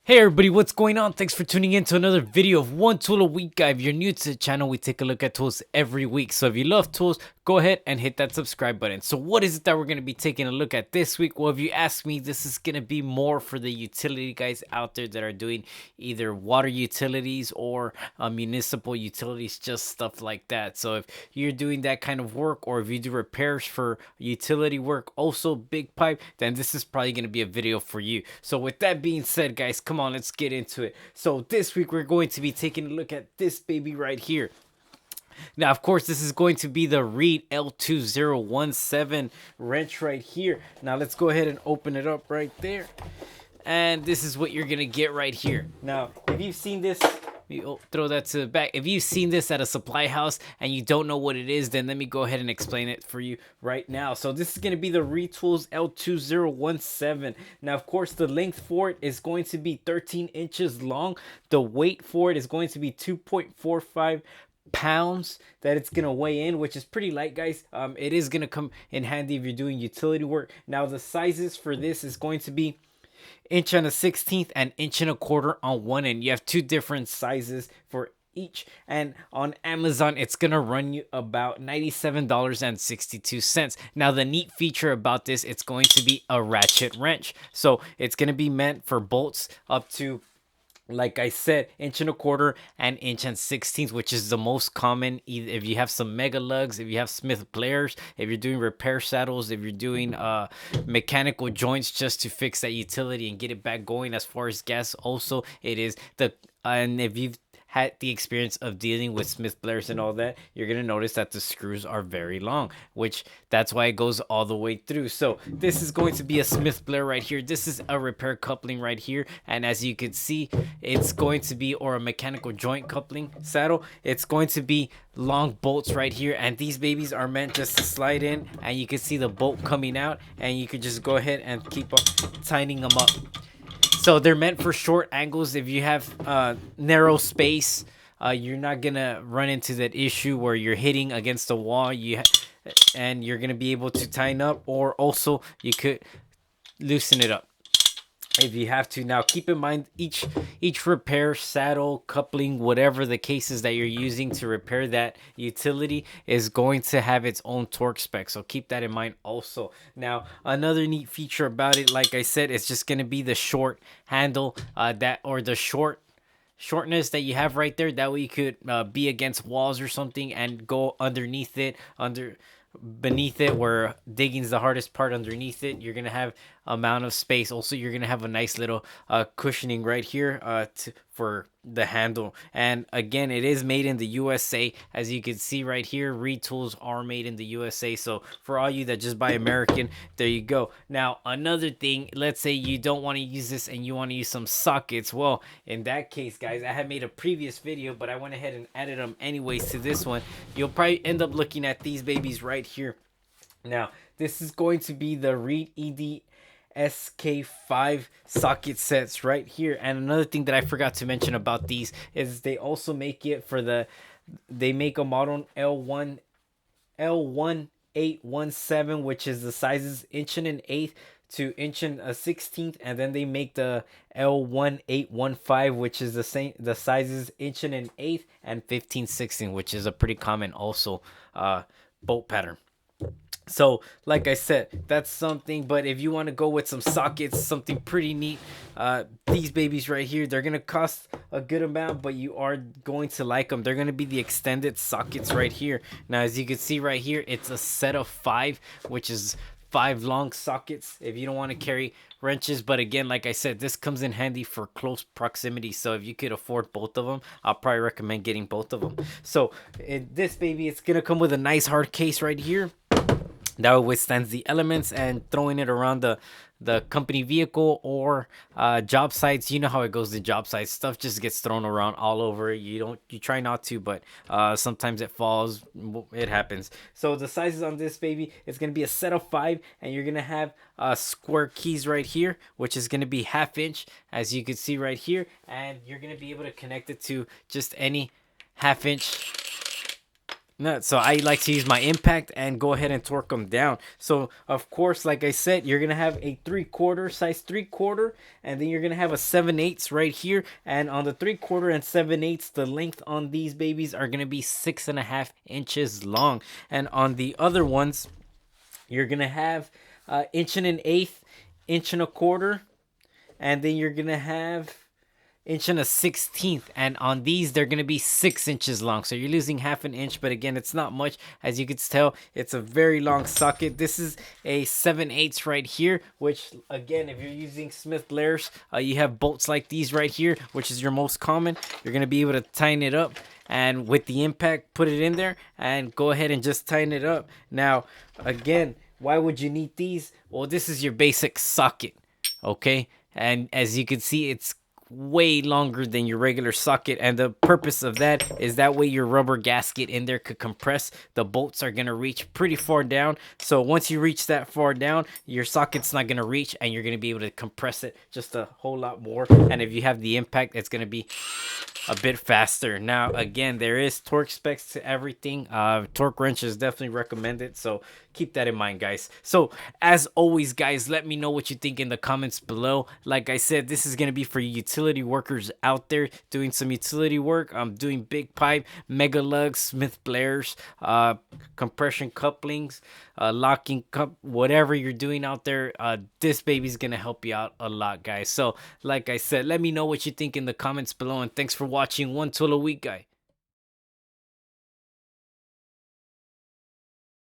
Hey everybody, what's going on? Thanks for tuning in to another video of One Tool a Week guy. If you're new to the channel, we take a look at tools every week. So if you love tools, go ahead and hit that subscribe button. So what is it that we're going to be taking a look at this week? Well, if you ask me, this is going to be more for the utility guys out there that are doing either water utilities or municipal utilities, just stuff like that. So if you're doing that kind of work, or if you do repairs for utility work, also big pipe, then this is probably going to be a video for you. So with that being said, guys, come on, let's get into it. So this week we're going to be taking a look at this baby right here. Now, of course, this is going to be the Reedy L2017 wrench right here. Now, let's go ahead and open it up right there. And this is what you're going to get right here. Now, if you've seen this, throw that to the back. If you've seen this at a supply house and you don't know what it is, then let me go ahead and explain it for you right now. So this is going to be the Retools L2017. Now, of course, the length for it is going to be 13 inches long. The weight for it is going to be 2.45 pounds that it's gonna weigh in, which is pretty light, guys. It is gonna come in handy if you're doing utility work. Now, the sizes for this is going to be inch and a 16th and inch and a quarter on one end. You have two different sizes for each, and on Amazon it's gonna run you about $97.62. Now, the neat feature about this, it's going to be a ratchet wrench, so it's gonna be meant for bolts up to, like I said, inch and a quarter and inch and 16th, which is the most common. If you have some mega lugs, if you have Smith players, if you're doing repair saddles, if you're doing mechanical joints just to fix that utility and get it back going. As far as gas, also it is the and if you've had the experience of dealing with Smith players and all that, you're gonna notice that the screws are very long, which that's why it goes all the way through. So this is going to be a Smith player right here. This is a repair coupling right here, and as you can see, it's going to be, or a mechanical joint coupling saddle, it's going to be long bolts right here, and these babies are meant just to slide in, and you can see the bolt coming out, and you could just go ahead and keep on tightening them up. So they're meant for short angles. If you have narrow space, you're not gonna run into that issue where you're hitting against the wall. And you're gonna be able to tighten up, or also you could loosen it up if you have to. Now, keep in mind, each repair saddle, coupling, whatever the case is that you're using to repair that utility, is going to have its own torque spec, so keep that in mind also. Now, another neat feature about it, like I said, it's just going to be the short handle, the shortness that you have right there. That way you could be against walls or something and go underneath it, beneath it, where digging's the hardest part. Underneath it, you're gonna have amount of space. Also, you're gonna have a nice little cushioning right here for the handle. And again, it is made in the USA, as you can see right here. Retools are made in the USA, so for all you that just buy American, there you go. Now, another thing, let's say you don't want to use this and you want to use some sockets. Well, in that case, guys, I had made a previous video, but I went ahead and added them anyways to this one. You'll probably end up looking at these babies right here. Now, this is going to be the Reedy EDSK5 socket sets right here. And another thing that I forgot to mention about these is they also make it for they make a model L1817, which is the sizes inch and an eighth to inch and a 16th, and then they make the L1815, which is the sizes inch and an eighth and 15/16, which is a pretty common also bolt pattern. So, like I said, that's something. But if you want to go with some sockets, something pretty neat, these babies right here, they're gonna cost a good amount, but you are going to like them. They're gonna be the extended sockets right here. Now, as you can see right here, it's a set of 5, which is 5 long sockets if you don't want to carry wrenches. But again, like I said, this comes in handy for close proximity, so if you could afford both of them, I'll probably recommend getting both of them. So this baby, it's gonna come with a nice hard case right here that withstands the elements, and throwing it around the company vehicle or job sites. You know how it goes to job sites, stuff just gets thrown around all over. You try not to, but sometimes it falls, it happens. So the sizes on this baby, it's gonna be a set of 5, and you're gonna have square keys right here, which is gonna be 1/2 inch, as you can see right here, and you're gonna be able to connect it to just any 1/2 inch No, so I like to use my impact and go ahead and torque them down. So of course, like I said, you're gonna have a 3/4 size 3/4, and then you're gonna have a 7/8 right here. And on the 3/4 and 7/8, the length on these babies are gonna be 6.5 inches long. And on the other ones, you're gonna have inch and an eighth, inch and a quarter, and then you're gonna have inch and a 16th, and on these they're going to be 6 inches long, so you're losing half an inch, but again, it's not much. As you can tell, it's a very long socket. This is a 7/8 right here, which again, if you're using Smith Blair's, you have bolts like these right here, which is your most common. You're going to be able to tighten it up, and with the impact, put it in there and go ahead and just tighten it up. Now again, why would you need these? Well, this is your basic socket, okay? And as you can see, it's way longer than your regular socket, and the purpose of that is that way your rubber gasket in there could compress. The bolts are going to reach pretty far down, so once you reach that far down, your socket's not going to reach, and you're going to be able to compress it just a whole lot more. And if you have the impact, it's going to be a bit faster. Now again, there is torque specs to everything. Torque wrench is definitely recommended, so keep that in mind, guys. So as always, guys, let me know what you think in the comments below. Like I said, this is going to be for utility workers out there doing some utility work. I'm doing big pipe, mega lugs, Smith Blair's, compression couplings, locking cup, whatever you're doing out there. This baby's gonna help you out a lot, guys. So like I said, let me know what you think in the comments below, and thanks for watching one tool a week, guy.